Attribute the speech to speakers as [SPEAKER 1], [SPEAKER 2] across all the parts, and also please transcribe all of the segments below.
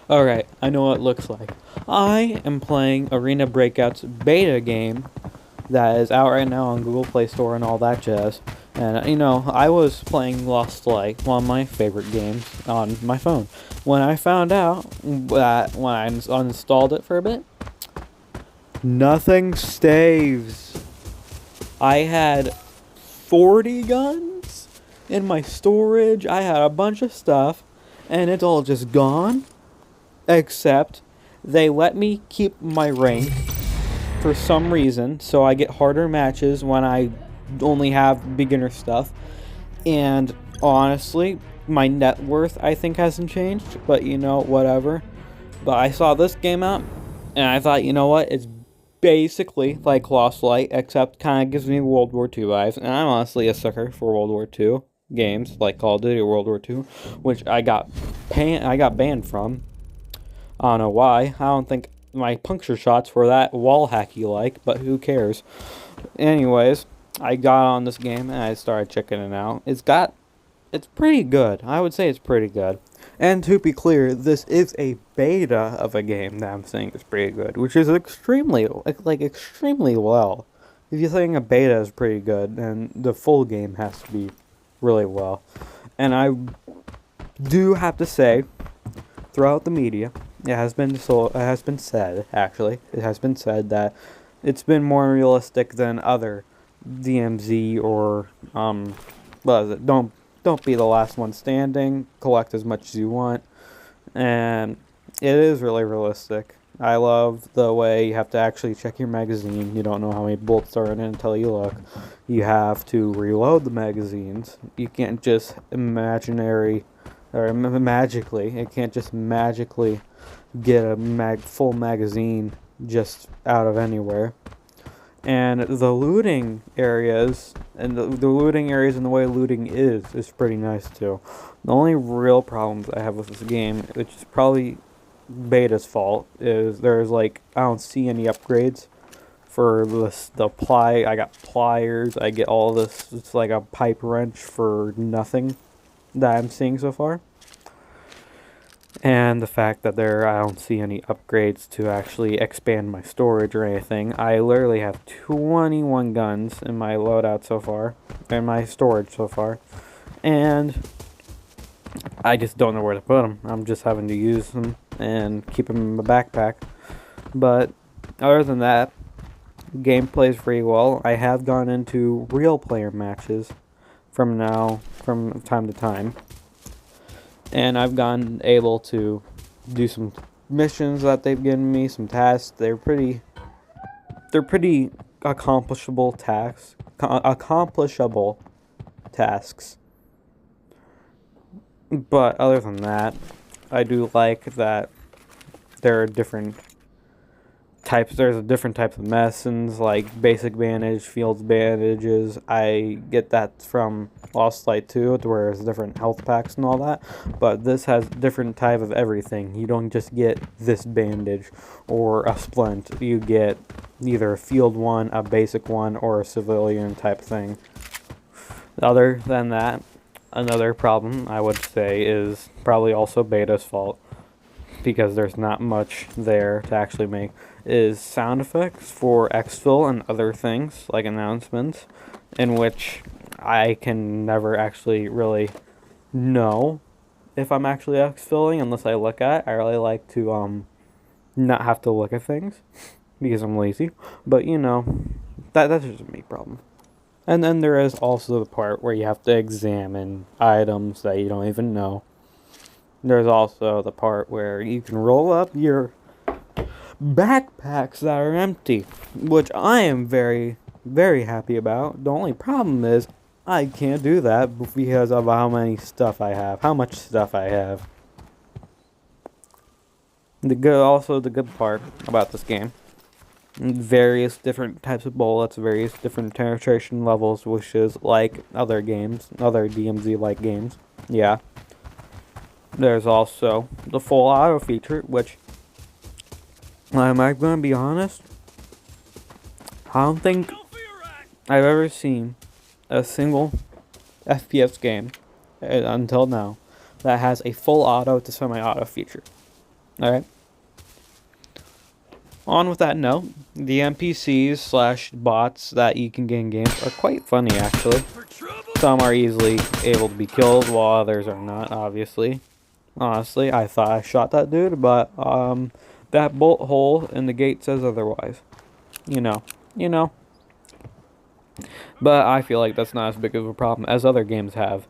[SPEAKER 1] Alright, I know what it looks like. I am playing Arena Breakout's beta game that is out right now on Google Play Store and all that jazz. And, I was playing Lost Light, one of my favorite games, on my phone. When I found out that when I uninstalled it for a bit, nothing staves. I had 40 guns in my storage. I had a bunch of stuff, and it's all just gone. Except they let me keep my rank for some reason, so I get harder matches when I only have beginner stuff. And honestly, my net worth I think hasn't changed, but whatever. But I saw this game out, and I thought, you know what, it's basically like Lost Light, except kind of gives me World War II vibes, and I'm honestly a sucker for World War II games like Call of Duty or World War II, which I got banned from. I don't know why. I don't think my puncture shots were that wall hacky like, but who cares? Anyways, I got on this game and I started checking it out. It's pretty good. I would say it's pretty good. And to be clear, this is a beta of a game that I'm saying is pretty good, which is extremely well. If you think a beta is pretty good, then the full game has to be really well. And I do have to say, throughout the media, it has been said that it's been more realistic than other DMZ or what is it? Don't be the last one standing. Collect as much as you want, and it is really realistic. I love the way you have to actually check your magazine. You don't know how many bullets are in it until you look. You have to reload the magazines. You can't just magically. It can't just magically get a full magazine just out of anywhere. And the looting areas and the looting areas and the way looting is pretty nice too. The only real problems I have with this game, which is probably beta's fault, is I don't see any upgrades for the ply. I got pliers. I get all this. It's like a pipe wrench for nothing that I'm seeing so far. And the fact that I don't see any upgrades to actually expand my storage or anything. I literally have 21 guns in my loadout so far, in my storage so far, and I just don't know where to put them. I'm just having to use them and keep them in my backpack. But other than that, gameplay is pretty well. I have gone into real player matches from time to time. And I've gotten able to do some missions that they've given me, some tasks. They're pretty accomplishable tasks. But other than that, I do like that there are different types. There's a different types of medicines, like basic bandage, fields bandages. I get that from Lost Light 2, where there's different health packs and all that. But this has different type of everything. You don't just get this bandage or a splint. You get either a field one, a basic one, or a civilian type thing. Other than that, another problem I would say is probably also beta's fault, because there's not much there to actually make, is sound effects for exfil and other things like announcements, in which I can never actually really know if I'm actually exfilling unless I look at it. I really like to not have to look at things because I'm lazy, but that's just a me problem. And then there is also the part where you have to examine items that you don't even know. There's also the part where you can roll up your backpacks that are empty, which I am very, very happy about. The only problem is I can't do that because of how much stuff I have. The good part about this game, various different types of bullets, various different penetration levels, which is like other DMZ-like games. Yeah. There's also the full auto feature, which, am I going to be honest? I don't think I've ever seen a single FPS game until now that has a full auto to semi-auto feature. Alright. On with that note, the NPCs slash bots that you can get in games are quite funny, actually. Some are easily able to be killed, while others are not, obviously. Honestly, I thought I shot that dude, but that bolt hole in the gate says otherwise. You know. But I feel like that's not as big of a problem as other games have.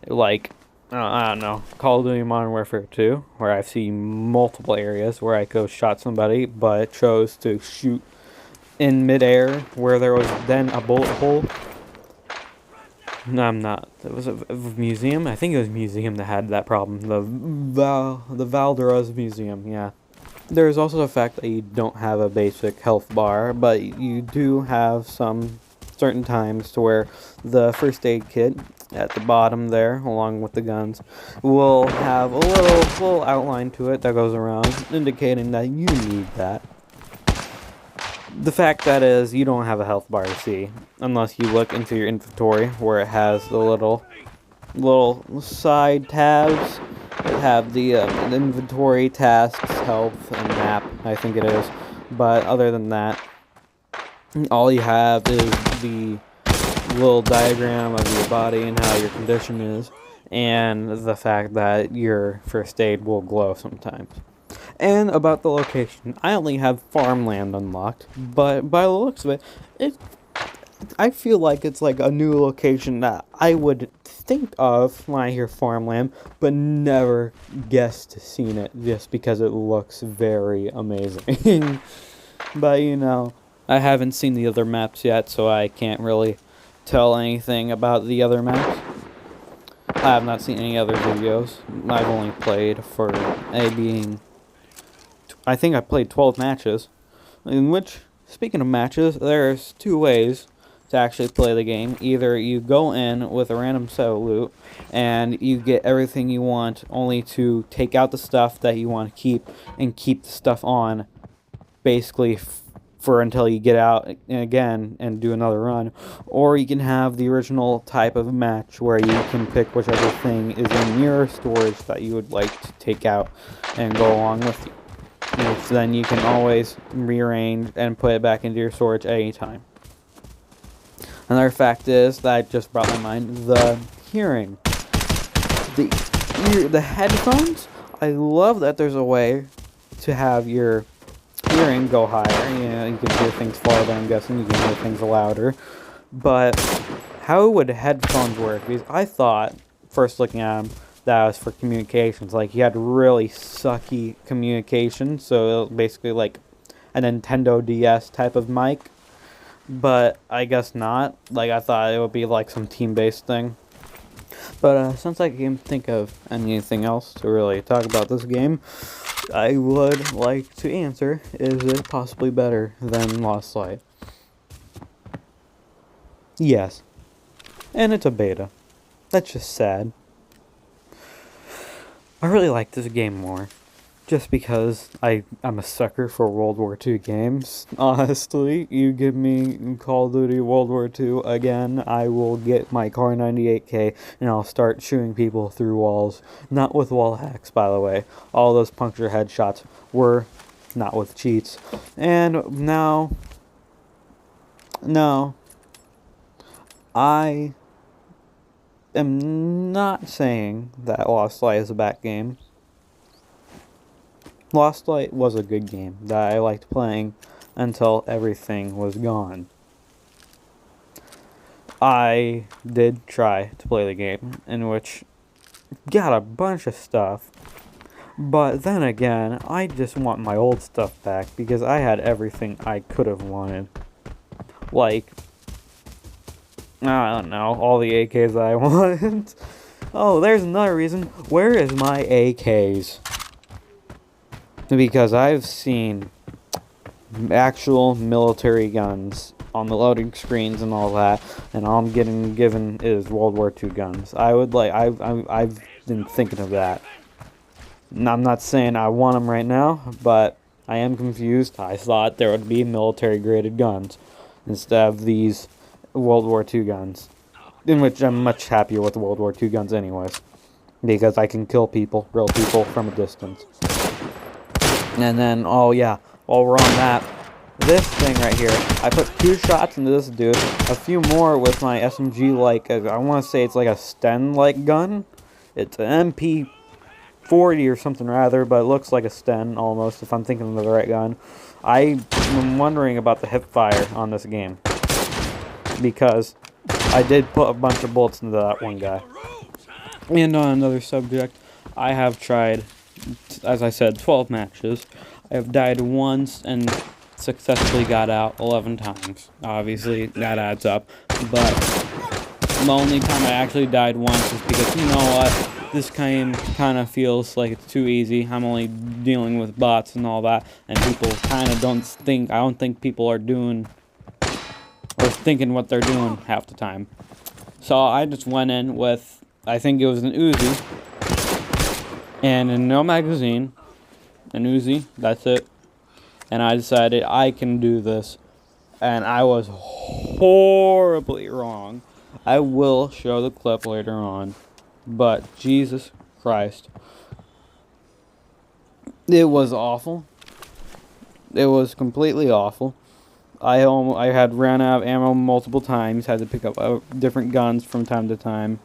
[SPEAKER 1] Like, I don't know, Call of Duty Modern Warfare 2, where I've seen multiple areas where I could have shot somebody, but chose to shoot in midair where there was then a bullet hole. No, I'm not. It was a museum. I think it was a museum that had that problem. The Valderas Museum, yeah. There's also the fact that you don't have a basic health bar, but you do have some certain times to where the first aid kit at the bottom there, along with the guns, will have a little outline to it that goes around, indicating that you need that. The fact that is, you don't have a health bar to see, unless you look into your inventory, where it has the little side tabs that have the inventory, tasks, health, and map, I think it is. But other than that, all you have is the little diagram of your body and how your condition is, and the fact that your first aid will glow sometimes. And about the location, I only have farmland unlocked, but by the looks of it, I feel like it's like a new location that I would think of when I hear farmland, but never guessed seen it just because it looks very amazing. But I haven't seen the other maps yet, so I can't really tell anything about the other maps. I have not seen any other videos. I've only played for I think I played 12 matches, in which, speaking of matches, there's two ways to actually play the game. Either you go in with a random set of loot, and you get everything you want, only to take out the stuff that you want to keep, and keep the stuff on, basically, for until you get out again and do another run. Or you can have the original type of match, where you can pick whichever thing is in your storage that you would like to take out and go along with you. Which then you can always rearrange and put it back into your storage at any time. Another fact is that just brought to mind the hearing. The headphones, I love that there's a way to have your hearing go higher. You can hear things farther, I'm guessing. You can hear things louder. But how would headphones work? Because I thought, first looking at them, that was for communications. Like, you had really sucky communication, so basically like a Nintendo DS type of mic. But I guess not. Like, I thought it would be like some team-based thing. But since I can't think of anything else to really talk about this game, I would like to answer, is it possibly better than Lost Light? Yes. And it's a beta. That's just sad. I really like this game more, just because I'm a sucker for World War II games. Honestly, you give me Call of Duty World War II again, I will get my Car 98K and I'll start shooting people through walls. Not with wall hacks, by the way. All those puncture headshots were not with cheats. And now, no, I am not saying that Lost Light is a bad game. Lost Light was a good game that I liked playing until everything was gone. I did try to play the game, in which got a bunch of stuff, but then again, I just want my old stuff back because I had everything I could have wanted. Like, I don't know, all the AKs that I want. Oh, there's another reason. Where is my AKs? Because I've seen actual military guns on the loading screens and all that, and all I'm getting given is World War II guns. I've been thinking of that. And I'm not saying I want them right now, but I am confused. I thought there would be military-graded guns instead of these World War II guns, in which I'm much happier with World War II guns anyways, because I can kill people, real people, from a distance. And then, oh yeah, while we're on that, this thing right here, I put 2 shots into this dude, a few more with my SMG, like, I want to say it's like a Sten-like gun. It's an MP40 or something rather, but it looks like a Sten almost, if I'm thinking of the right gun. I am wondering about the hip fire on this game, because I did put a bunch of bullets into that one guy. And on another subject, I have tried, as I said, 12 matches. I have died once and successfully got out 11 times. Obviously, that adds up. But the only time I actually died once is because, you know what, this game kind of feels like it's too easy. I'm only dealing with bots and all that, and people kind of don't think, I don't think people are doing, or thinking what they're doing half the time. So I just went in with, I think it was an Uzi, and no magazine, an Uzi, that's it. And I decided I can do this, and I was horribly wrong. I will show the clip later on, but Jesus Christ, it was awful. It was completely awful. I had ran out of ammo multiple times, had to pick up different guns from time to time,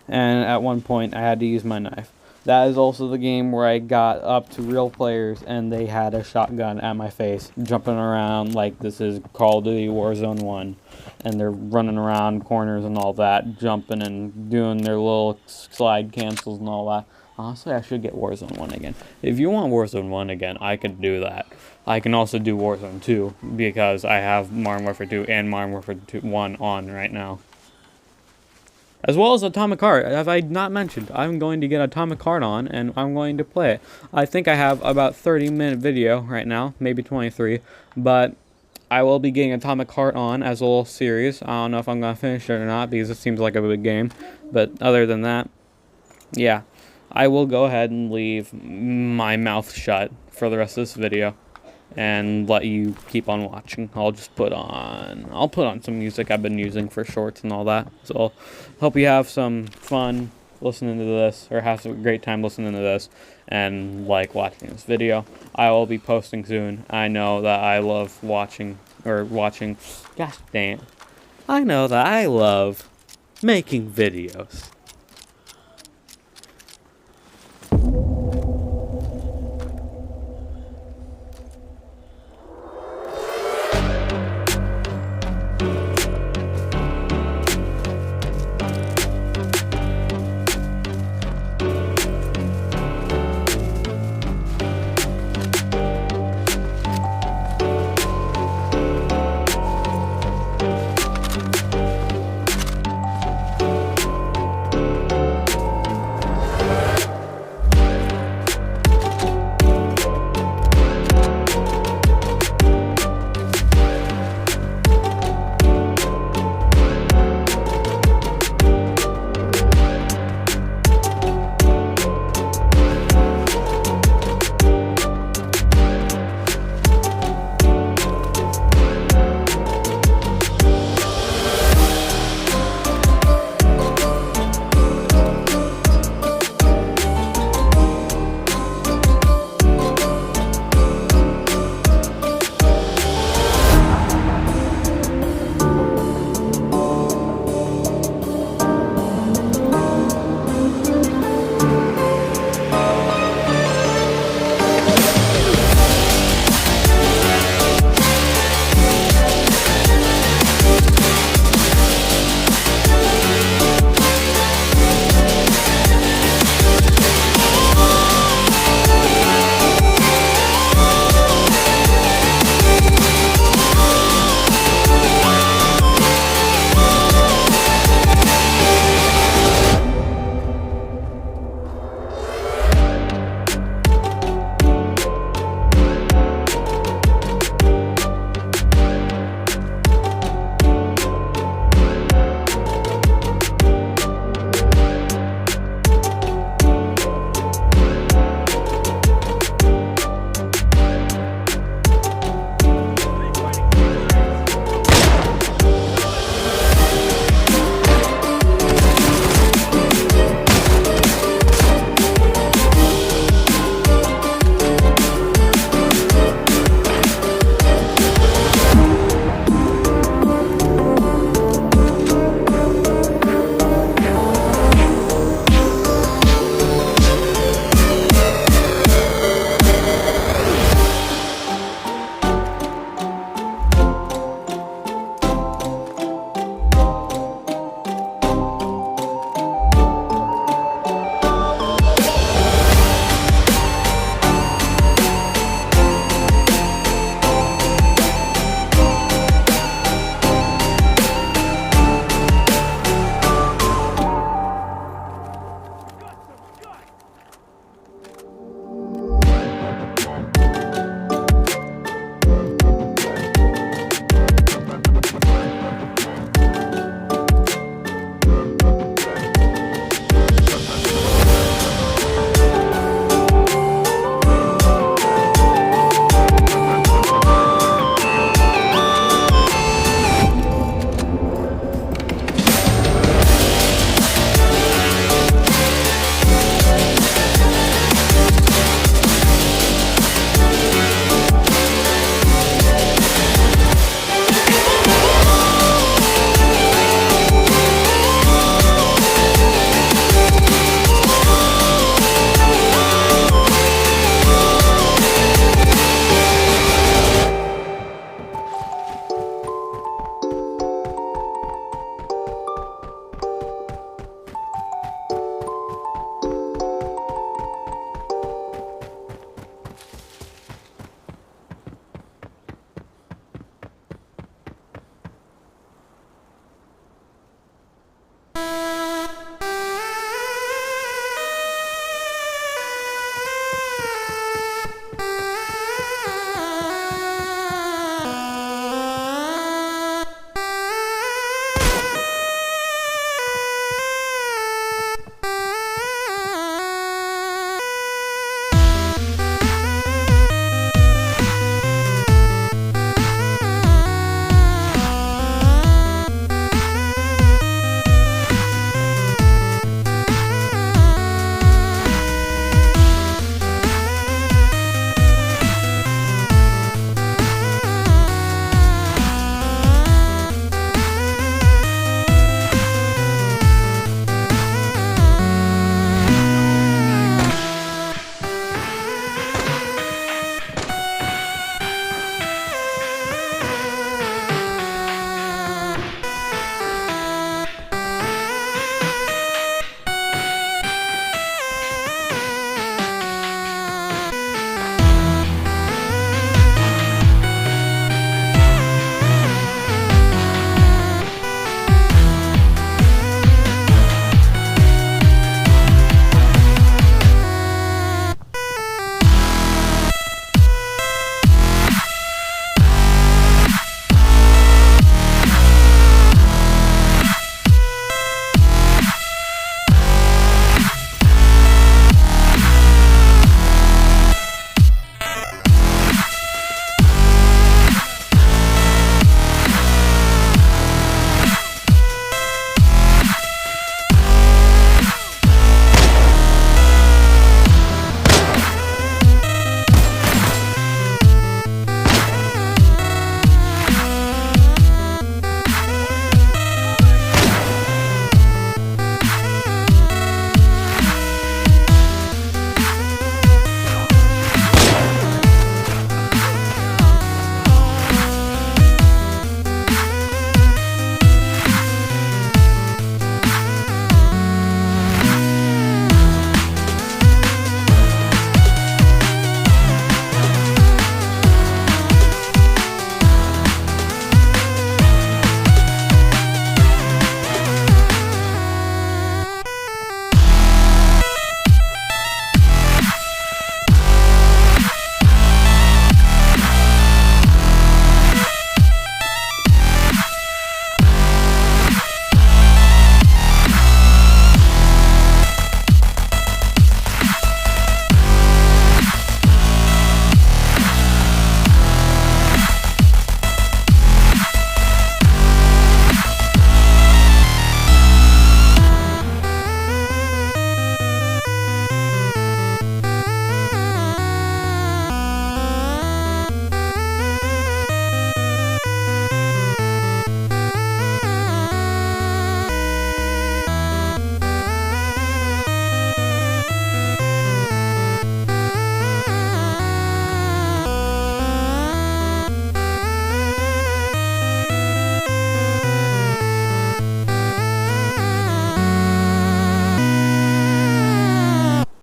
[SPEAKER 1] and at one point I had to use my knife. That is also the game where I got up to real players and they had a shotgun at my face, jumping around like this is Call of Duty Warzone 1, and they're running around corners and all that, jumping and doing their little slide cancels and all that. Honestly, I should get Warzone 1 again. If you want Warzone 1 again, I could do that. I can also do Warzone 2, because I have Modern Warfare 2 and Modern Warfare 1 on right now. As well as Atomic Heart. As I not mentioned, I'm going to get Atomic Heart on, and I'm going to play it. I think I have about 30-minute video right now, maybe 23, but I will be getting Atomic Heart on as a little series. I don't know if I'm going to finish it or not, because it seems like a big game. But other than that, yeah, I will go ahead and leave my mouth shut for the rest of this video and let you keep on watching. I'll put on some music I've been using for shorts and all that. So hope you have some fun listening to this, or have a great time listening to this, and like watching this video. I will be posting soon. I know that I love watching, gosh dang it, I know that I love making videos.